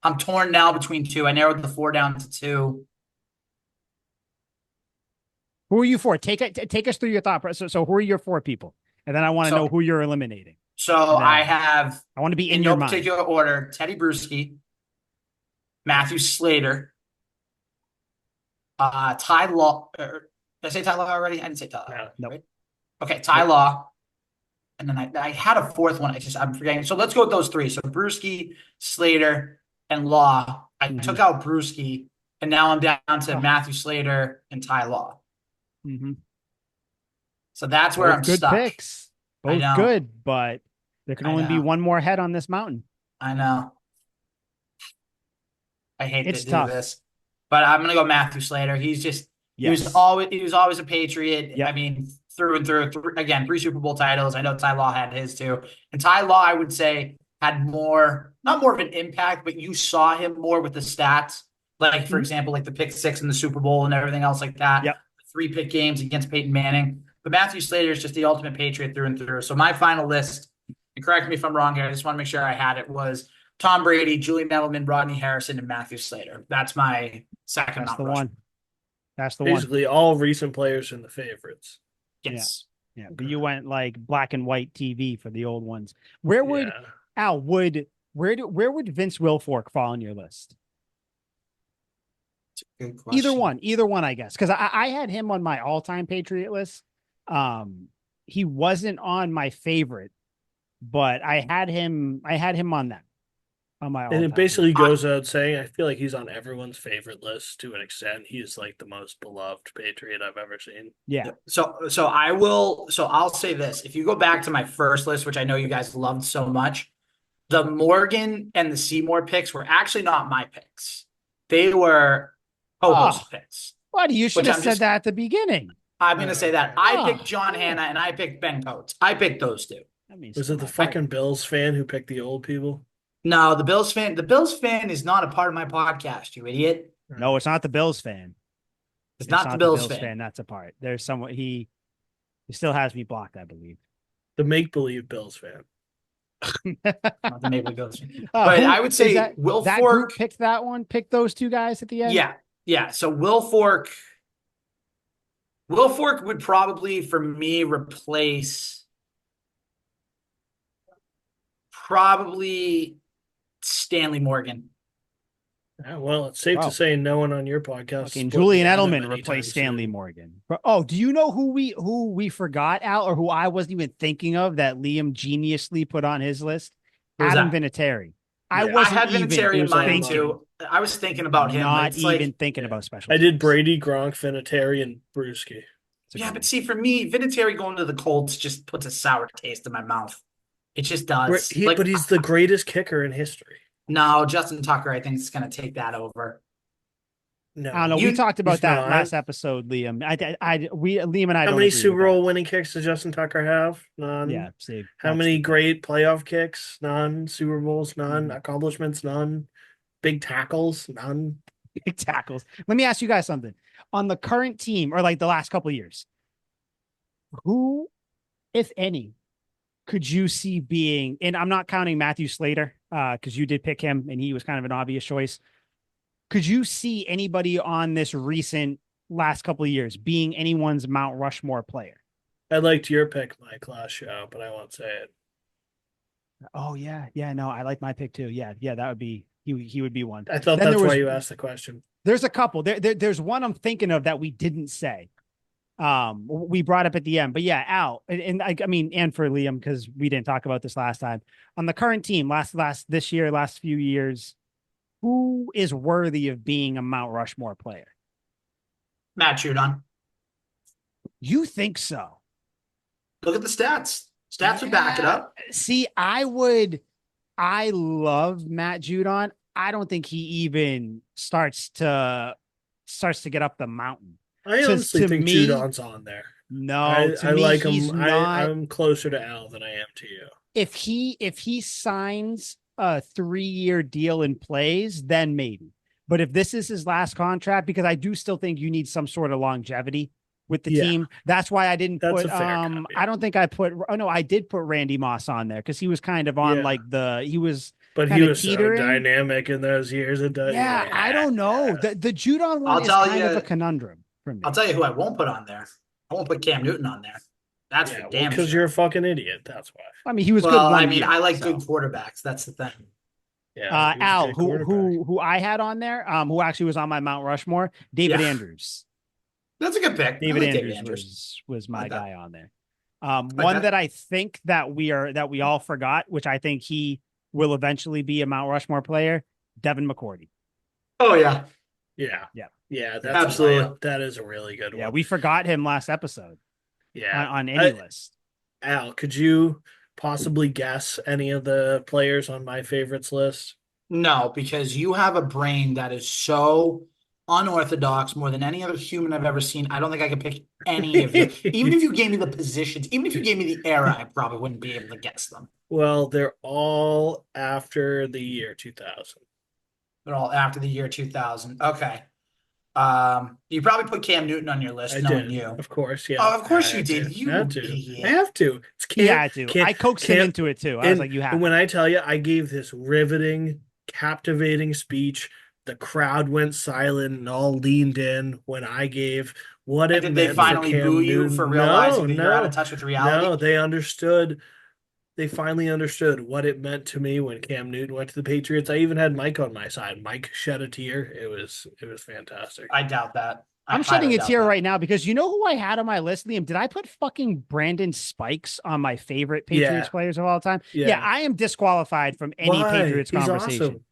I'm torn now between 2. I narrowed the 4 down to 2. Who are you for? Take us through your thought process. So who are your 4 people? And then I want to know So who you're eliminating. so Then I have I want to be in in no your mind. particular order, Teddy Bruschi, Matthew Slater, Ty Law. Did I say Ty Law already? I didn't say Ty Law. Yeah. Nope. Right? Okay, Ty Law. And then I had a 4th one. I'm forgetting. So let's go with those 3. So Bruschi, Slater, and Law. I took out Bruschi, and now I'm down to Matthew Slater and Ty Law. Mm-hmm. So that's where Both I'm good stuck. picks. Both know. good, but there can I only be know. one more head on this mountain. I know. I hate It's to do tough. this, but I'm gonna go Matthew Slater. He's just he was Yes. always a Patriot. Yep. I mean, through and through. Again, 3 Super Bowl titles. I know Ty Law had his too, and Ty Law I would say had not more of an impact, but you saw him more with the stats. Like for example, like the pick 6 in the Super Bowl and everything else like that. Yep. 3 pick games against Peyton Manning. But Matthew Slater is just the ultimate Patriot through and through. So my final list, and correct me if I'm wrong here, I just want to make sure I had it, was Tom Brady, Julian Edelman, Rodney Harrison, and Matthew Slater. That's my second. That's the one. That's the Basically, all recent players in the favorites. Yes. Yeah. But you went like black and white TV for the old ones. Where would where would Vince Wilfork fall on your list? Good question. Either one, I guess, because I had him on my all-time Patriot list. He wasn't on my favorite, but I had him on that on my. And it basically goes out saying, I feel like he's on everyone's favorite list to an extent. He's like the most beloved Patriot I've ever seen. Yeah. So I'll say this: if you go back to my first list, which I know you guys loved so much, the Morgan and the Seymour picks were actually not my picks. They were co-host picks. What? You should have said that at the beginning. I'm going to say that. I picked John Hanna and I picked Ben Coates. I picked those 2. Was it the fucking Bills fan who picked the old people? No, the Bills fan. The Bills fan is not a part of my podcast, you idiot. No, it's not the Bills fan. It's not the Bills fan. That's a part. There's someone he still has me blocked, I believe. The make-believe Bills fan. Not the Maple Bills fan. But I would say Will that Fork group picked that one. Picked those 2 guys at the end. Yeah. So Will Fork would probably, for me, replace probably Stanley Morgan. Yeah, well, it's safe to say no one on your podcast. And Julian Edelman replaced Stanley Morgan. Oh, do you know who we forgot, Al, or who I wasn't even thinking of that Liam geniusly put on his list? Adam Vinatieri. I had Vinatieri in mind too. I was thinking about him. Not even thinking about special teams. I did Brady, Gronk, Vinatieri, and Bruschi. Yeah, but see, for me, Vinatieri going to the Colts just puts a sour taste in my mouth. It just does. But he's the greatest kicker in history. No, Justin Tucker, I think, is going to take that over. No, I don't know. We talked about that last episode, Liam. Liam and I. How many Super Bowl winning kicks does Justin Tucker have? None. Yeah. See, how many great playoff kicks? None. Super Bowls? None. Accomplishments? None. Big tackles? None. Big tackles. Let me ask you guys something. On the current team, or like the last couple of years, who, if any, could you see being? And I'm not counting Matthew Slater because you did pick him, and he was kind of an obvious choice. Could you see anybody on this recent last couple of years being anyone's Mount Rushmore player? I liked your pick, Mike, last show, but I won't say it. Oh yeah, no, I like my pick too. Yeah, that would be he would be one. I thought that's why you asked the question. There's a couple. There's one I'm thinking of that we didn't say. We brought up at the end, but yeah, Al, and I mean, and for Liam, because we didn't talk about this last time on the current team, last few years, who is worthy of being a Mount Rushmore player? Matt Judon. You think so? Look at the stats. Stats would back it up. See, I love Matt Judon. I don't think he even starts to get up the mountain. I honestly think Judon's on there. No, to I me, like he's him. not. I'm closer to Al than I am to you. If he signs a 3-year deal and plays, then maybe. But if this is his last contract, because I do still think you need some sort of longevity with the team. That's why I didn't That's put a fair comment. I don't think I put I did put Randy Moss on there because he was kind of on he was so dynamic in those years. I don't know. The Judon one is kind of a conundrum for me. I'll tell you who I won't put on there. I won't put Cam Newton on there. That's for damn because sure. You're a fucking idiot. That's why. I mean, he was good. I like good quarterbacks. That's the thing. Yeah, Al, who I had on there, who actually was on my Mount Rushmore, David Andrews. That's a good pick. David Andrews was my guy on there. One that I think that we all forgot, which I think he will eventually be a Mount Rushmore player, Devin McCourty. Oh yeah. That's absolutely. That is a really good one. Yeah, we forgot him last episode. Yeah, on any list. Al, could you possibly guess any of the players on my favorites list? No, because you have a brain that is so unorthodox more than any other human I've ever seen. I don't think I could pick any of you. Even if you gave me the positions, even if you gave me the era, I probably wouldn't be able to guess them. Well, they're all after the year 2000. They're all after the year 2000. Okay. You probably put Cam Newton on your list, knowing you. Of course, yeah. Oh, of course you did. You have to. I have to. It's Cam. Yeah, I do. I coaxed him into it too. I was like, you have. And when I tell you, I gave this riveting, captivating speech. The crowd went silent and all leaned in when I gave what it meant. Did they finally boo you for realizing that you're out of touch with reality? No, they understood. They finally understood what it meant to me when Cam Newton went to the Patriots. I even had Mike on my side. Mike shed a tear. It was fantastic. I doubt that. I'm shedding a tear right now because you know who I had on my list, Liam? Did I put fucking Brandon Spikes on my favorite Patriots players of all time? Yeah, I am disqualified from any Patriots conversation.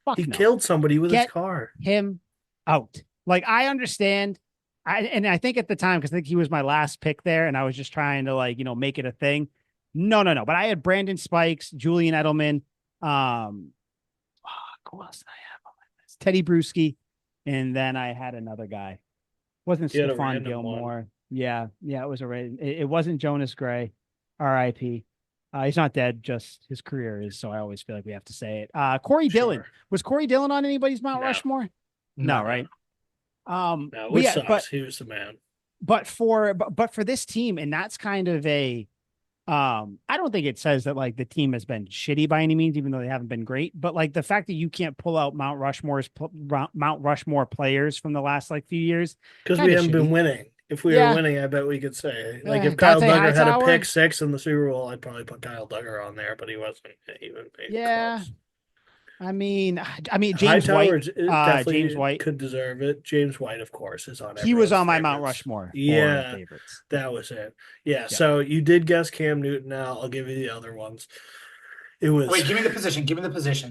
Awesome. He killed somebody with his car. Him out. Like, I understand. I think at the time, because I think he was my last pick there, and I was just trying to make it a thing. No. But I had Brandon Spikes, Julian Edelman. Who else did I have on my list? Teddy Bruschi, and then I had another guy. Wasn't Stephon Gilmore? Yeah, it was it wasn't Jonas Gray. R.I.P. He's not dead, just his career is. So I always feel like we have to say it. Corey Dillon. Was Corey Dillon on anybody's Mount Rushmore? No, right? No, he was the man. But for this team, and that's kind of a. I don't think it says that the team has been shitty by any means, even though they haven't been great. But the fact that you can't pull out Mount Rushmore players from the last few years because we haven't been winning. If we were winning, I bet we could say if Kyle Duggar had a pick 6 in the Super Bowl, I'd probably put Kyle Duggar on there, but he wasn't even. Close. I mean, James White. James White could deserve it. James White, of course, is on. He was on my Mount Rushmore. Yeah, that was it. Yeah, so you did guess Cam Newton. Now I'll give you the other ones. It was. Wait, give me the position.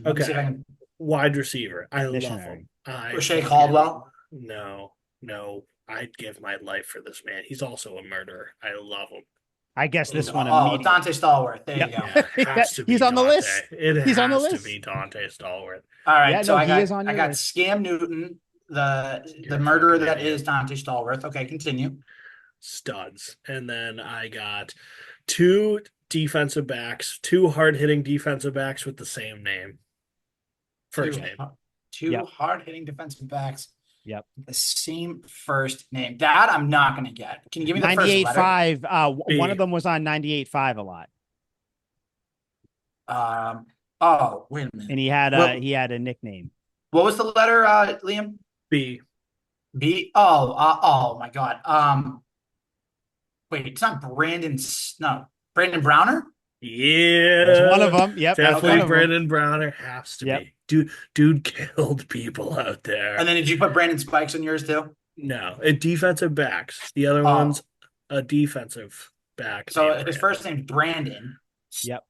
Let me see if I can... Wide receiver. I love him. O'Shea Caldwell. No. I'd give my life for this man. He's also a murderer. I love him. I guess this one. Dante Stallworth. There you go. He's on the list. He's on the list. To be Dante Stallworth. All right. So I got Scam Newton, the murderer that is Dante Stallworth. Okay, continue. Studs. And then I got 2 defensive backs, 2 hard-hitting defensive backs with the same name. First name. 2 hard-hitting defensive backs. Yep. The same first name. That I'm not going to get. Can you give me the 98.5. One of them was on 98.5 a lot. Wait a minute. And he had a nickname. What was the letter, Liam? B. Oh my God. Wait, it's not Brandon. No, Brandon Browner. Yeah, that's one of them. Yep, definitely Brandon Browner has to be. Dude killed people out there. And then did you put Brandon Spikes on yours too? No, defensive backs. The other one's a defensive back. So his first name's Brandon. Yep.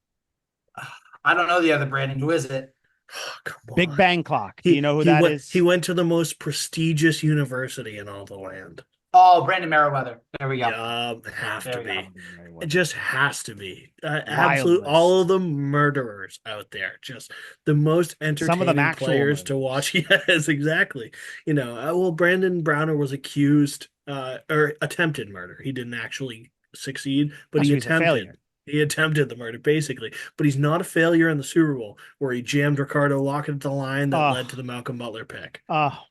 I don't know the other Brandon. Who is it? Come on. Big Bang Clock. Do you know who that is? He went to the most prestigious university in all the land. Oh, Brandon Merriweather. There we go. Have There to we go. be. It just has to be. Wild Absolute, all of list. the murderers out there, just the most Some of them entertaining actual players to murderers. watch. Yes, exactly. Well, Brandon Browner was accused or attempted murder. He didn't actually succeed, but Oh, he so he's a attempted. failure. He attempted the murder, basically. But he's not a failure in the Super Bowl, where he jammed Ricardo Lockett at the line that led to Oh, the Malcolm Butler pick.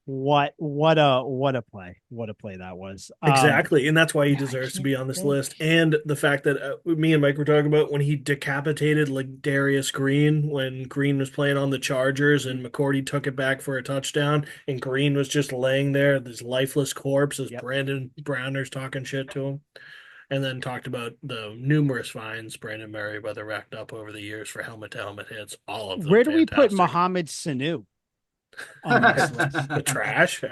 what a play that was. Exactly. And that's why he Yeah, I deserves to can't be on this think. list. And the fact that me and Mike were talking about when he decapitated like Darius Green when Green was playing on the Chargers and McCourty took it back for a touchdown and Green was just laying there, this lifeless corpse as Yep. Brandon Browner's talking shit to him. And then talked about the numerous fines Brandon Merriweather racked up over the years for helmet to helmet hits, all of them Where do we put fantastic. Mohamed Sanu on this list? The trash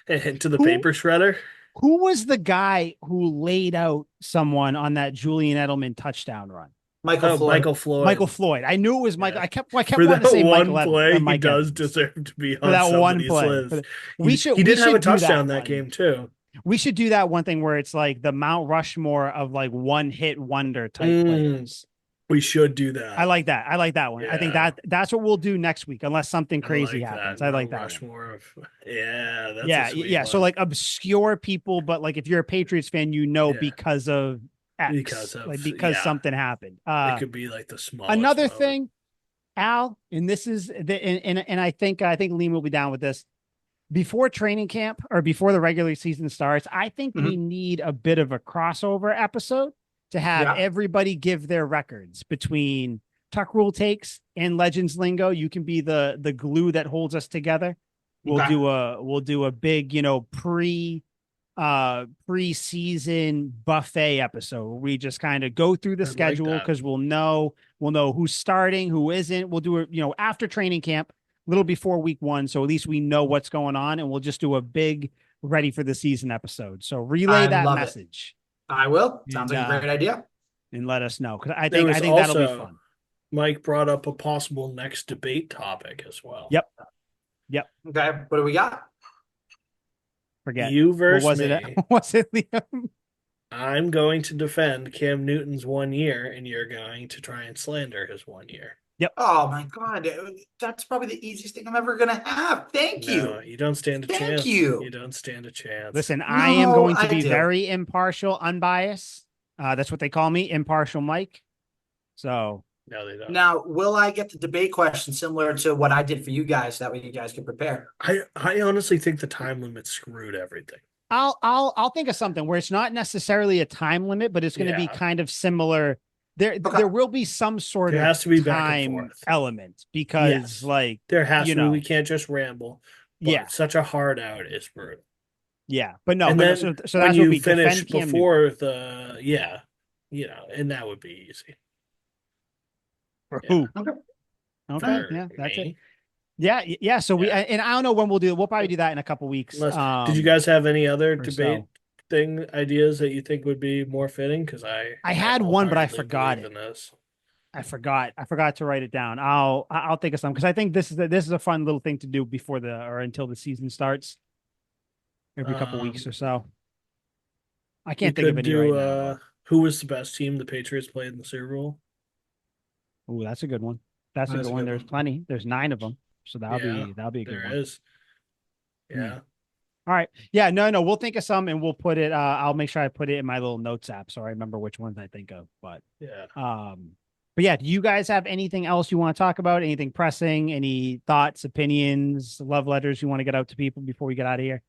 into the who paper shredder. who was the guy who laid out someone on that Julian Edelman touchdown run? Michael Oh, Floyd. Michael Floyd. Michael Floyd. I knew it was Michael. Yeah. I kept For wanting that to say Michael one Evans play, or he Mike does Evans deserve to be for on that one somebody's play. list. We He did have a should do touchdown that one. game too. We should do that one thing where it's like the Mount Rushmore of like one hit wonder type Mm, players. we should do that. I like that. I like that one. I think Yeah. that's what we'll do next week, unless something I crazy like happens. that. I Mount like that one. Rushmore of yeah, that's Yeah, a sweet yeah. So one. like obscure people, but like if you're a Patriots fan, you know Yeah. because of X, Because like of because yeah. something happened. It could be like the smallest Another moment. thing, Al, and this is the and I think Liam will be down with this. Before training camp or before the regular season starts, I think we Mhm. need a bit of a crossover episode to have Yeah. everybody give their records between Tuck Rule takes and Legends Lingo. You can be the glue that holds us together. We'll Okay. do a big, preseason buffet episode where we just kind of go through the I like schedule that. because we'll know who's starting, who isn't. We'll do it, after training camp, a little before week 1, so at least we know what's going on, and we'll just do a big ready for the season episode. So relay I that love it. message I will. and Sounds like a great idea. and let us know because There was I think that'll be also fun. Mike brought up a possible next debate topic as well. Yep. Okay. What do we got? Forget You what versus was me. it? Was it Liam? I'm going to defend Cam Newton's 1 year, and you're going to try and slander his 1 year. Oh my God. That's probably the easiest thing I'm ever going to have. Thank No, you. you don't stand a Thank chance. you. You don't stand a chance. Listen, I am No, going to I be do. very impartial, unbiased. That's what they call me, impartial Mike. So No, they don't. Now, will I get the debate question similar to what I did for you guys? That way you guys can prepare. I honestly think the time limit screwed everything. I'll think of something where it's not necessarily a time limit, but it's going to be Yeah. kind of similar. There will be some sort There of has to be back and time forth. element because Yes. like There has you to be. know, We can't just ramble. But yeah, such a hard out is brutal. yeah, but no, And but then so when that's what you we finish defend Cam Newton. before the and that would be easy. For Yeah. who? Okay. Okay, For yeah, that's me. it. Yeah. So we Yeah. and I don't know when we'll probably do that in a couple weeks. Did you guys have any other or debate so. thing ideas that you think would be more fitting? Because I had one, but I wholeheartedly forgot believe it. in this. I forgot to write it down. I'll think of some because I think this is a fun little thing to do before the or until the season starts. Every couple weeks or so. I We can't think of could any do right now. who was the best team the Patriots played in the Super Bowl? Oh, that's a good one. That's a That's good a one. good There's one. plenty. There's 9 of them, so that'll be a good There one. is. Yeah. All right. Yeah. No. We'll think of some and we'll put it. I'll make sure I put it in my little notes app so I remember which ones I think of. But Yeah. But yeah, do you guys have anything else you want to talk about? Anything pressing? Any thoughts, opinions, love letters you want to get out to people before we get out of here?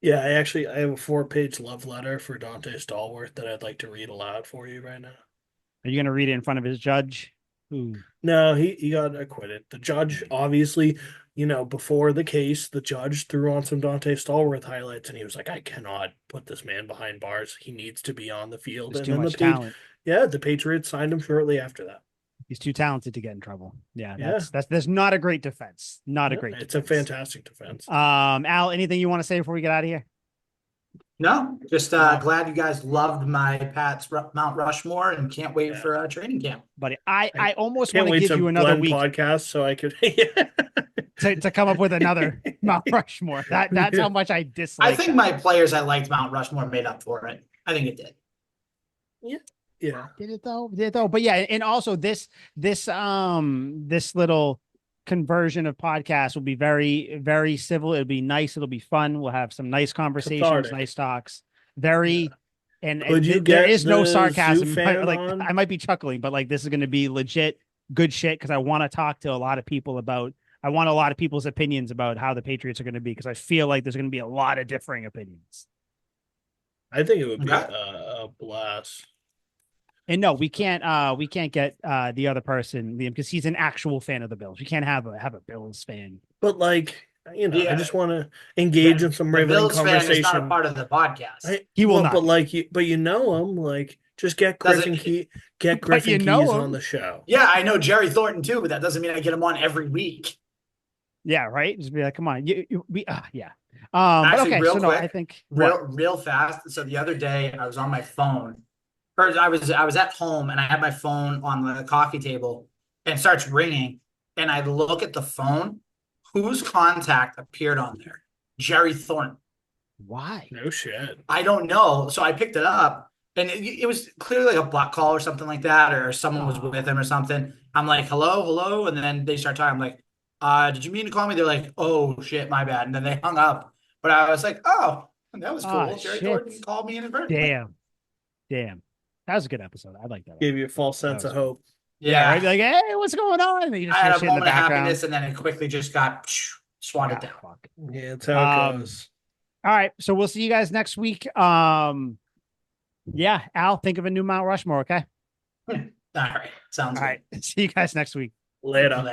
Yeah, I have a 4-page love letter for Dante Stallworth that I'd like to read aloud for you right now. Are you going to read it in front of his judge? Ooh. No, he got acquitted. The judge, obviously, before the case, the judge threw on some Dante Stallworth highlights, and he was like, "I cannot put this man behind bars. He needs to be on the field." There's And too then much talent. the Patriots signed him shortly after that. He's too talented to get in trouble. Yeah, Yeah. that's not a great defense. Not a Yeah, great it's defense. a fantastic defense. Al, anything you want to say before we get out of here? No, just glad you guys loved my Pat's Mount Rushmore and can't wait Yeah. for training camp. Buddy, I almost Can't want to wait give to you another blend week. podcasts so I could to come up with another Mount Rushmore. That's how much I dislike. I think that. my players I liked Mount Rushmore made up for it. I think it did. Yeah. Did it though? Did it though? But yeah, and also this little conversion of podcast will be very, very civil. It'll be nice. It'll be fun. We'll have some nice conversations, Cathartic. nice talks. Very, and Could you there get is no the sarcasm. Zoo fan Like on? I might be chuckling, but like this is going to be legit good shit because I want to talk to a lot of people about. I want a lot of people's opinions about how the Patriots are going to be because I feel like there's going to be a lot of differing opinions. I think it would be Okay. a blast. And no, we can't get the other person, Liam, because he's an actual fan of the Bills. We can't have a Bills fan. But like, Yeah. I just want to engage in some The riveting Bills fan is not a conversation. part of the podcast. He will Well, not. but like, but you know him. Like, just get Griffin But Griffin you know Keys him. on the show. Yeah, I know Jerry Thornton too, but that doesn't mean I get him on every week. Yeah, right. Just be like, come on, yeah. But Actually, okay, real so quick, no, I think what? real fast. So the other day I was on my phone, or I was at home and I had my phone on the coffee table and it starts ringing, and I look at the phone. Whose contact appeared on there? Jerry Thornton. Why? No shit. I don't know. So I picked it up, and it was clearly like a block call or something like that, or someone was with him or something. I'm like, hello, hello. And then they start talking. I'm like, did you mean to call me? They're like, oh, shit, my bad. And then they hung up. But I was like, oh, that was cool. Jerry Shit. Thornton called me inadvertently. Damn. That was a good episode. I like that. Gave you a false sense of hope. Yeah, right. Like, hey, what's going on? And you I just hear had a shit in the moment of background. happiness, and then it quickly just got swatted Ah, down. fuck. Yeah, that's how it goes. All right, so we'll see you guys next week. Yeah, Al, think of a new Mount Rushmore, okay? All right. Sounds All good. right, see you guys next week. Later.